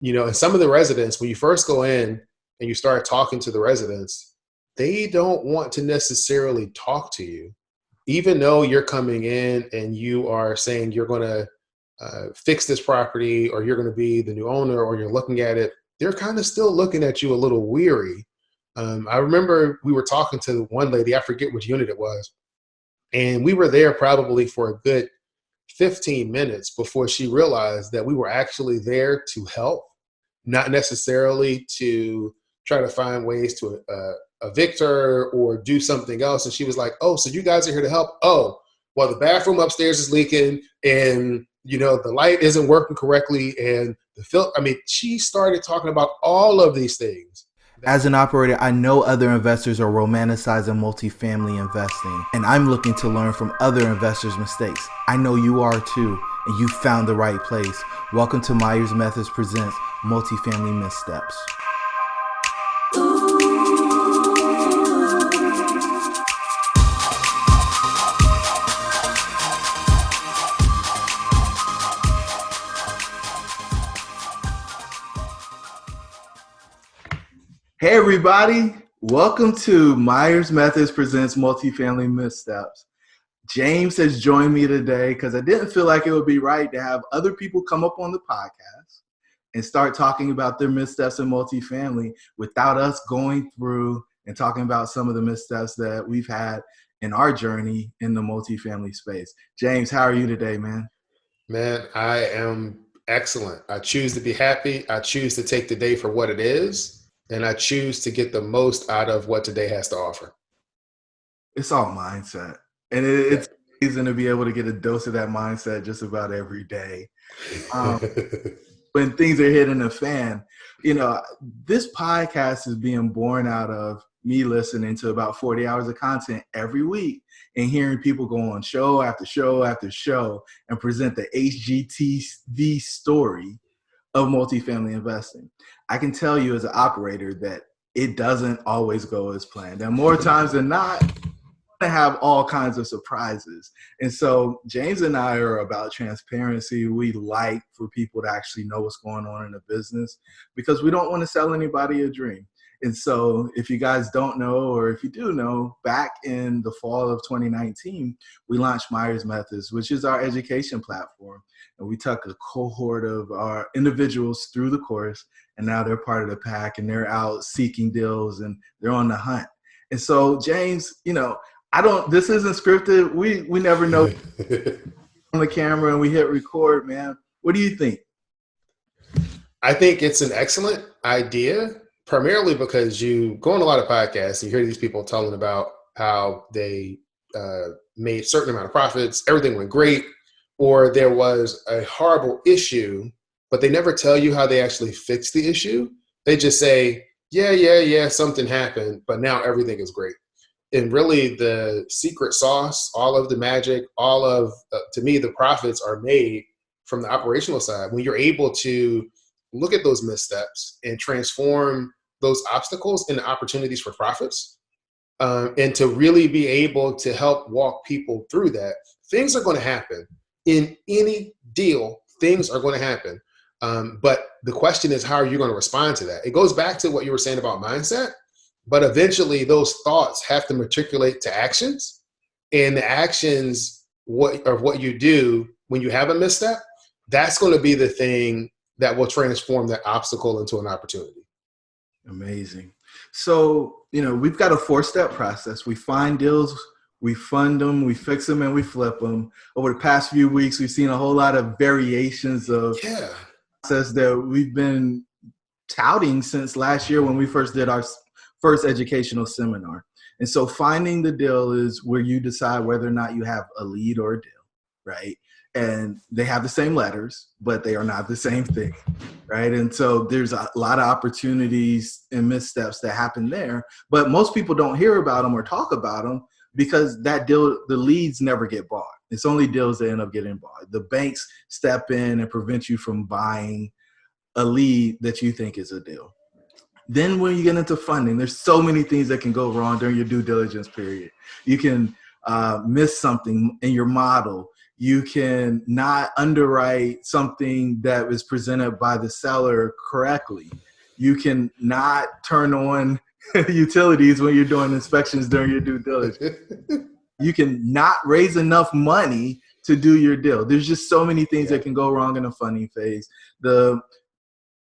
And some of the residents, when you first go in and you start talking to the residents, they don't want to necessarily talk to you, even though you're coming in and you are saying you're going to fix this property, or you're going to be the new owner, or you're looking at it. They're kind of still looking at you a little weary. I remember we were talking to one lady, I forget which unit it was, and we were there probably for a good 15 minutes before she realized that we were actually there to help, not necessarily to try to find ways to evict her or do something else. And she was like, "Oh, so you guys are here to help? Oh, well, the bathroom upstairs is leaking, and the light isn't working correctly, and she started talking about all of these things. As an operator, I know other investors are romanticizing multifamily investing, and I'm looking to learn from other investors' mistakes. I know you are too, and you found the right place. Welcome to Myers Methods presents Multifamily Missteps. Hey everybody, welcome to Myers Methods presents Multifamily Missteps. James has joined me today because I didn't feel like it would be right to have other people come up on the podcast and start talking about their missteps in multifamily without us going through and talking about some of the missteps that we've had in our journey in the multifamily space. James, how are you today, man? Man, I am excellent. I choose to be happy. I choose to take the day for what it is. And I choose to get the most out of what today has to offer. It's all mindset. And it's amazing to be able to get a dose of that mindset just about every day. When things are hitting the fan, this podcast is being born out of me listening to about 40 hours of content every week and hearing people go on show after show after show and present the HGTV story of multifamily investing. I can tell you as an operator that it doesn't always go as planned. And more times than not, to have all kinds of surprises. And so James and I are about transparency. We like for people to actually know what's going on in the business because we don't want to sell anybody a dream. And so if you guys don't know, or if you do know, back in the fall of 2019, we launched Myers Methods, which is our education platform. And we took a cohort of our individuals through the course, and now they're part of the pack and they're out seeking deals and they're on the hunt. And so James, this isn't scripted. We never know on the camera and we hit record, man. What do you think? I think it's an excellent idea, primarily because you go on a lot of podcasts and you hear these people telling about how they made a certain amount of profits, everything went great, or there was a horrible issue, but they never tell you how they actually fixed the issue. They just say, yeah, something happened, but now everything is great. And really the secret sauce, all of the magic, all of, to me, the profits are made from the operational side. When you're able to look at those missteps and transform those obstacles into opportunities for profits, and to really be able to help walk people through that, things are going to happen. In any deal, things are going to happen. But the question is, how are you going to respond to that? It goes back to what you were saying about mindset. But eventually those thoughts have to matriculate to actions, and the actions what you do when you have a misstep, that's going to be the thing that will transform that obstacle into an opportunity. Amazing. So, we've got a 4-step process. We find deals, we fund them, we fix them, and we flip them. Over the past few weeks, we've seen a whole lot of variations of process that we've been touting since last year when we first did our first educational seminar. And so finding the deal is where you decide whether or not you have a lead or a deal, right? And they have the same letters, but they are not the same thing, right? And so there's a lot of opportunities and missteps that happen there, but most people don't hear about them or talk about them because that deal, the leads never get bought. It's only deals that end up getting bought. The banks step in and prevent you from buying a lead that you think is a deal. Then when you get into funding, there's so many things that can go wrong during your due diligence period. You can miss something in your model. You can not underwrite something that was presented by the seller correctly. You can not turn on utilities when you're doing inspections during your due diligence. You can not raise enough money to do your deal. There's just so many things that can go wrong in a funding phase. The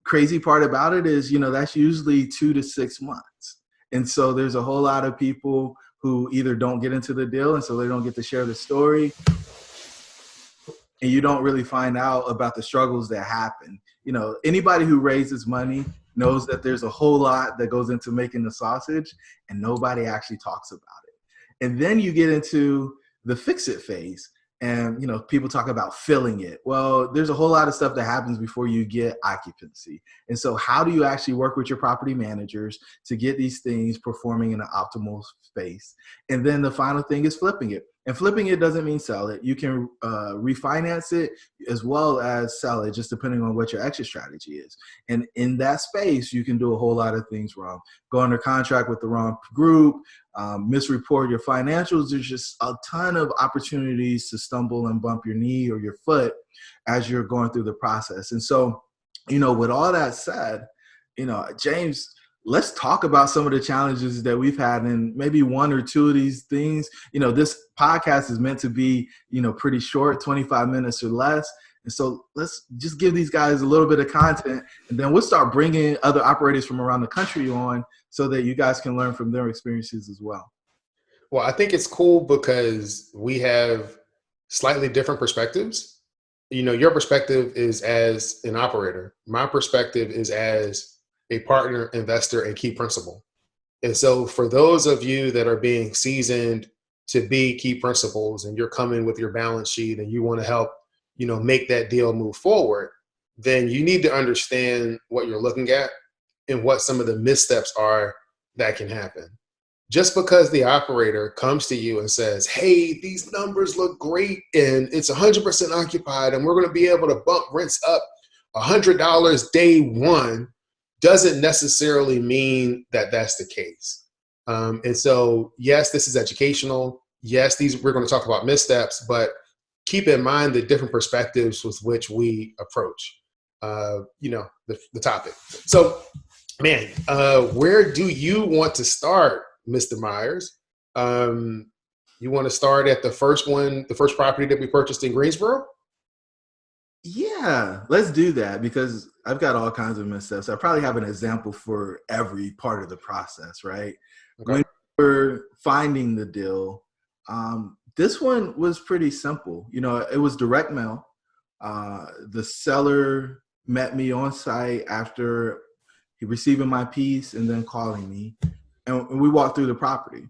crazy part about it is, that's usually 2 to 6 months. And so there's a whole lot of people who either don't get into the deal, and so they don't get to share the story, and you don't really find out about the struggles that happen. Anybody who raises money knows that there's a whole lot that goes into making the sausage, and nobody actually talks about it. And then you get into the fix it phase, and people talk about filling it. Well, there's a whole lot of stuff that happens before you get occupancy. And so how do you actually work with your property managers to get these things performing in an optimal space? And then the final thing is flipping it. And flipping it doesn't mean sell it. You can refinance it as well as sell it, just depending on what your exit strategy is. And in that space, you can do a whole lot of things wrong. Go under contract with the wrong group, misreport your financials. There's just a ton of opportunities to stumble and bump your knee or your foot as you're going through the process. And so, with all that said, James, let's talk about some of the challenges that we've had, and maybe one or two of these things. This podcast is meant to be, pretty short, 25 minutes or less. And so let's just give these guys a little bit of content, and then we'll start bringing other operators from around the country on so that you guys can learn from their experiences as well. Well, I think it's cool because we have slightly different perspectives. Your perspective is as an operator. My perspective is as a partner, investor, and key principal. And so for those of you that are being seasoned to be key principals, and you're coming with your balance sheet and you want to help, make that deal move forward, then you need to understand what you're looking at and what some of the missteps are that can happen. Just because the operator comes to you and says, hey, these numbers look great and it's 100% occupied and we're going to be able to bump rents up $100 day one, doesn't necessarily mean that that's the case. And so, yes, this is educational. Yes, we're going to talk about missteps, but keep in mind the different perspectives with which we approach, the topic. So, man, where do you want to start, Mr. Myers? You want to start at the first property that we purchased in Greensboro? Yeah, let's do that, because I've got all kinds of missteps. I probably have an example for every part of the process, right? Okay. When we're finding the deal, this one was pretty simple. It was direct mail. The seller met me on site after receiving my piece and then calling me. And we walked through the property.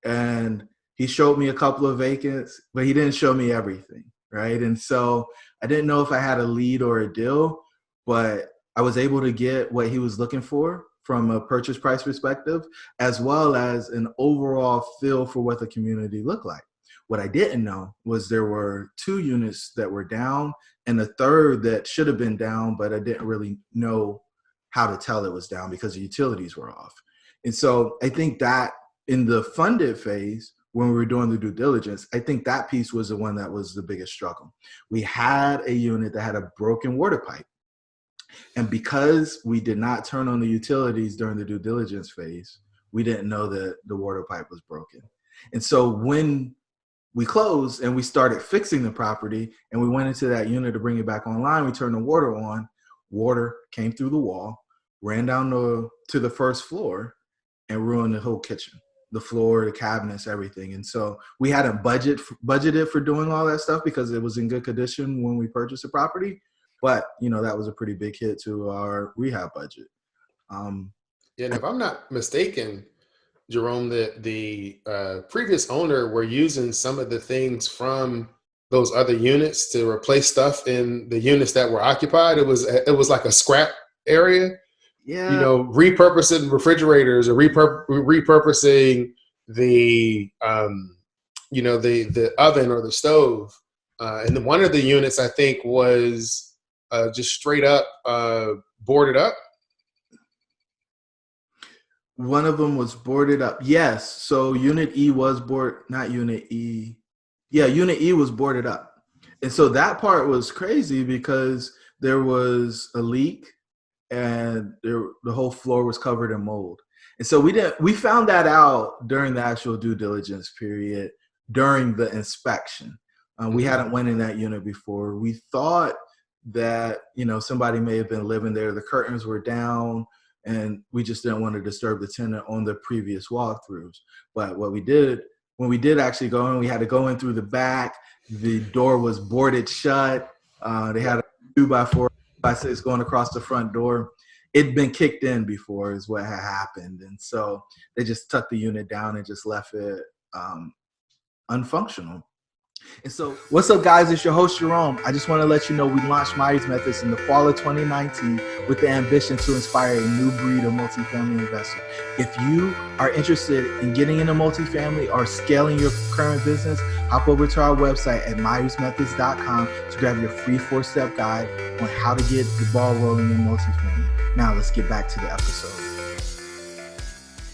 And he showed me a couple of vacants, but he didn't show me everything, right? And so I didn't know if I had a lead or a deal, but I was able to get what he was looking for from a purchase price perspective, as well as an overall feel for what the community looked like. What I didn't know was there were 2 units that were down and a third that should have been down, but I didn't really know how to tell it was down because the utilities were off. And so I think that in the funded phase, when we were doing the due diligence, I think that piece was the one that was the biggest struggle. We had a unit that had a broken water pipe. And because we did not turn on the utilities during the due diligence phase, we didn't know that the water pipe was broken. And so when we closed and we started fixing the property and we went into that unit to bring it back online, we turned the water on, water came through the wall, ran down to the first floor and ruined the whole kitchen, the floor, the cabinets, everything. And so we hadn't budgeted for doing all that stuff because it was in good condition when we purchased the property. But, that was a pretty big hit to our rehab budget. And if I'm not mistaken, Jerome, the previous owner were using some of the things from those other units to replace stuff in the units that were occupied. It was like a scrap area. Yeah. Repurposing refrigerators or repurposing the the oven or the stove. And then one of the units I think was just straight up boarded up. One of them was boarded up. Yes. So Unit E was not Unit E. Yeah, Unit E was boarded up. And so that part was crazy because there was a leak and the whole floor was covered in mold. And so we found that out during the actual due diligence period during the inspection. We hadn't went in that unit before. We thought that, somebody may have been living there. The curtains were down and we just didn't want to disturb the tenant on the previous walkthroughs. But what we did, when we did actually go in, we had to go in through the back. The door was boarded shut. They had a 2x4x6 going across the front door. It'd been kicked in before is what had happened. And so they just tucked the unit down and just left it unfunctional. And so, what's up, guys? It's your host, Jerome. I just want to let you know we launched Myers Methods in the fall of 2019 with the ambition to inspire a new breed of multifamily investor. If you are interested in getting into multifamily or scaling your current business, hop over to our website at myersmethods.com to grab your free 4-step guide on how to get the ball rolling in multifamily. Now, let's get back to the episode.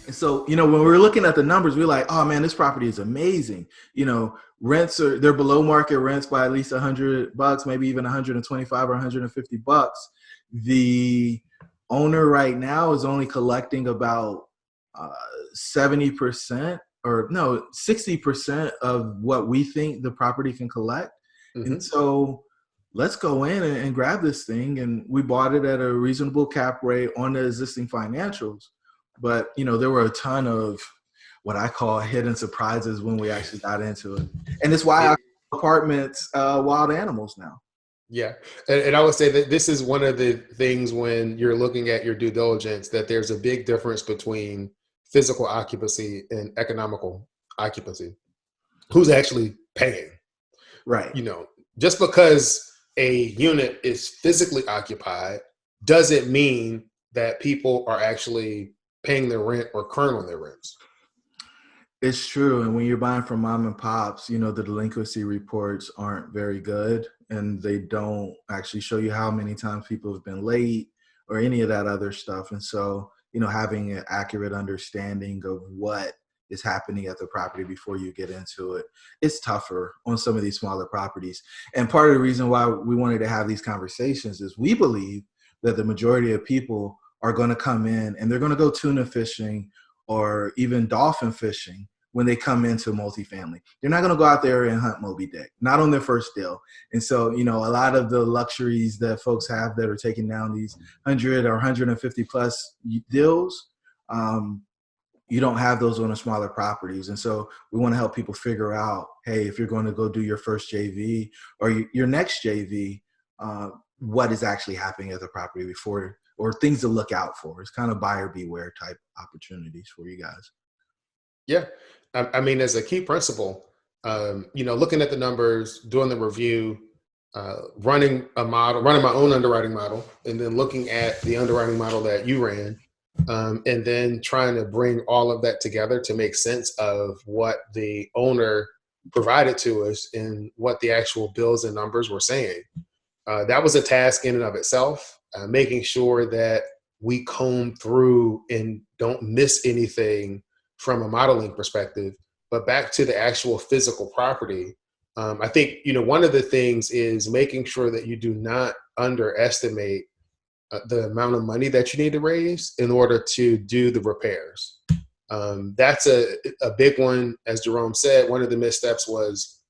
And so, when we were looking at the numbers, we were like, oh man, this property is amazing. Rents they're below market rents by at least $100, maybe even 125 or 150 bucks. The owner right now is only collecting about 70% or no, 60% of what we think the property can collect. And so let's go in and grab this thing. And we bought it at a reasonable cap rate on the existing financials. But, there were a ton of what I call hidden surprises when we actually got into it. And it's why I call apartments wild animals now. Yeah. And I would say that this is one of the things when you're looking at your due diligence, that there's a big difference between physical occupancy and economical occupancy. Who's actually paying? Right. Just because a unit is physically occupied doesn't mean that people are actually paying their rent or current on their rents. It's true. And when you're buying from mom and pops, the delinquency reports aren't very good and they don't actually show you how many times people have been late or any of that other stuff. And so, having an accurate understanding of what is happening at the property before you get into it, it's tougher on some of these smaller properties. And part of the reason why we wanted to have these conversations is we believe that the majority of people are going to come in and they're going to go tuna fishing or even dolphin fishing when they come into multifamily. They're not going to go out there and hunt Moby Dick, not on their first deal. And so, a lot of the luxuries that folks have that are taking down these 100 or 150 plus deals, you don't have those on the smaller properties. And so we want to help people figure out, hey, if you're going to go do your first JV or your next JV, what is actually happening at the property before, or things to look out for. It's kind of buyer beware type opportunities for you guys. Yeah. I mean, as a key principle, looking at the numbers, doing the review, running my own underwriting model, and then looking at the underwriting model that you ran, and then trying to bring all of that together to make sense of what the owner provided to us and what the actual bills and numbers were saying. That was a task in and of itself, making sure that we comb through and don't miss anything from a modeling perspective. But back to the actual physical property, I think, one of the things is making sure that you do not underestimate the amount of money that you need to raise in order to do the repairs. That's a big one. As Jerome said, one of the missteps was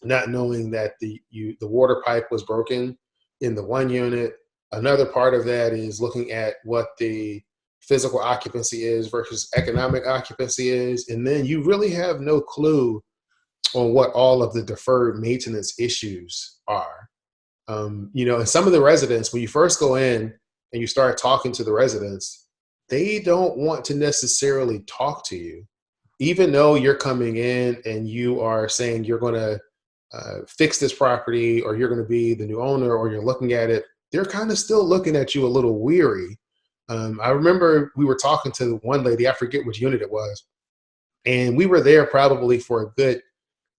not knowing that the water pipe was broken in the one unit. Another part of that is looking at what the physical occupancy is versus economic occupancy is. And then you really have no clue on what all of the deferred maintenance issues are. And some of the residents, when you first go in and you start talking to the residents, they don't want to necessarily talk to you, even though you're coming in and you are saying you're going to fix this property or you're going to be the new owner or you're looking at it. They're kind of still looking at you a little weary. I remember we were talking to one lady, I forget which unit it was, and we were there probably for a good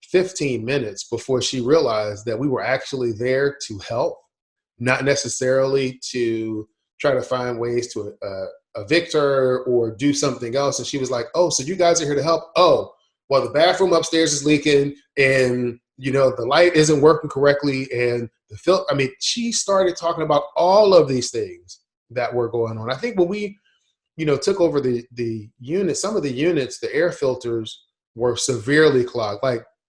15 minutes before she realized that we were actually there to help, not necessarily to try to find ways to evict her or do something else. And she was like, oh, so you guys are here to help? Oh, well, the bathroom upstairs is leaking and the light isn't working correctly, and the filter. I mean, she started talking about all of these things that were going on. I think when we, took over the unit, some of the units, the air filters were severely clogged.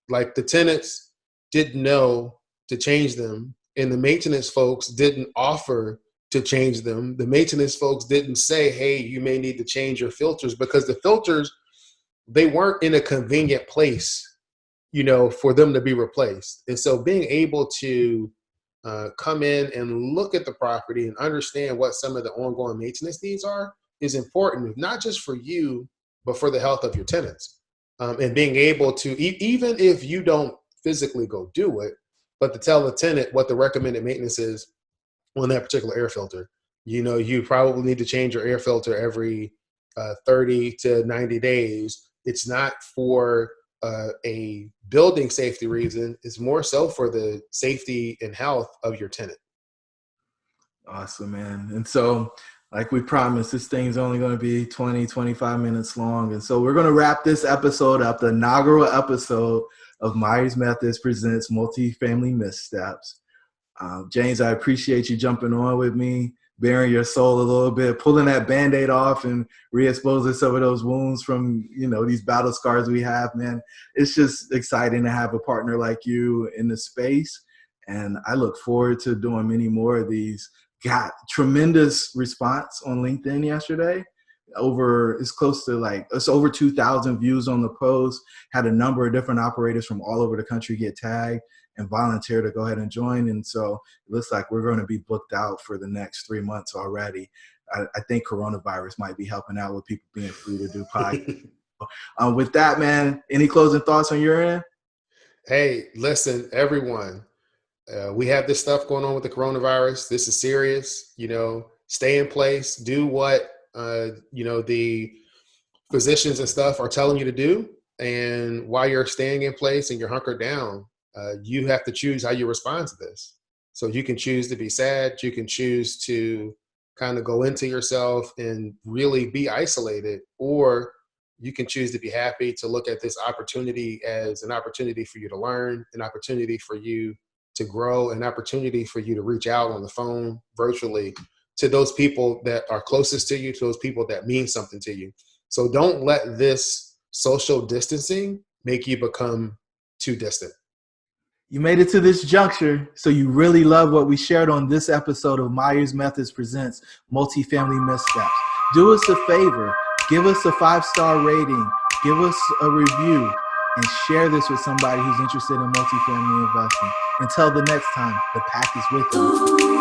Like the tenants didn't know to change them, and the maintenance folks didn't offer to change them. The maintenance folks didn't say, "Hey, you may need to change your filters," because the filters, they weren't in a convenient place, for them to be replaced. And so being able to come in and look at the property and understand what some of the ongoing maintenance needs are is important, not just for you, but for the health of your tenants. And being able to, even if you don't physically go do it, but to tell the tenant what the recommended maintenance is on that particular air filter. You probably need to change your air filter every 30 to 90 days. It's not for a building safety reason. It's more so for the safety and health of your tenant. Awesome, man. And so, like we promised, this thing's only going to be 20, 25 minutes long. And so we're going to wrap this episode up, the inaugural episode of Myers Methods Presents Multifamily Missteps. James, I appreciate you jumping on with me, bearing your soul a little bit, pulling that Band-Aid off and re-exposing some of those wounds from, these battle scars we have, man. It's just exciting to have a partner like you in the space. And I look forward to doing many more of these. Got tremendous response on LinkedIn yesterday. It's over 2,000 views on the post. Had a number of different operators from all over the country get tagged and volunteer to go ahead and join. And so it looks like we're going to be booked out for the next 3 months already. I think coronavirus might be helping out with people being free to do podcasts. With that, man, any closing thoughts on your end? Hey, listen, everyone. We have this stuff going on with the coronavirus. This is serious. Stay in place. Do what the physicians and stuff are telling you to do. And while you're staying in place and you're hunkered down, you have to choose how you respond to this. So you can choose to be sad. You can choose to kind of go into yourself and really be isolated, or you can choose to be happy, to look at this opportunity as an opportunity for you to learn, an opportunity for you to grow, an opportunity for you to reach out on the phone, virtually, to those people that are closest to you, to those people that mean something to you. So don't let this social distancing make you become too distant. You made it to this juncture, so you really love what we shared on this episode of Myers Methods Presents Multifamily Missteps. Do us a favor, give us a 5-star rating, give us a review, and share this with somebody who's interested in multifamily investing. Until the next time, the pack is with you.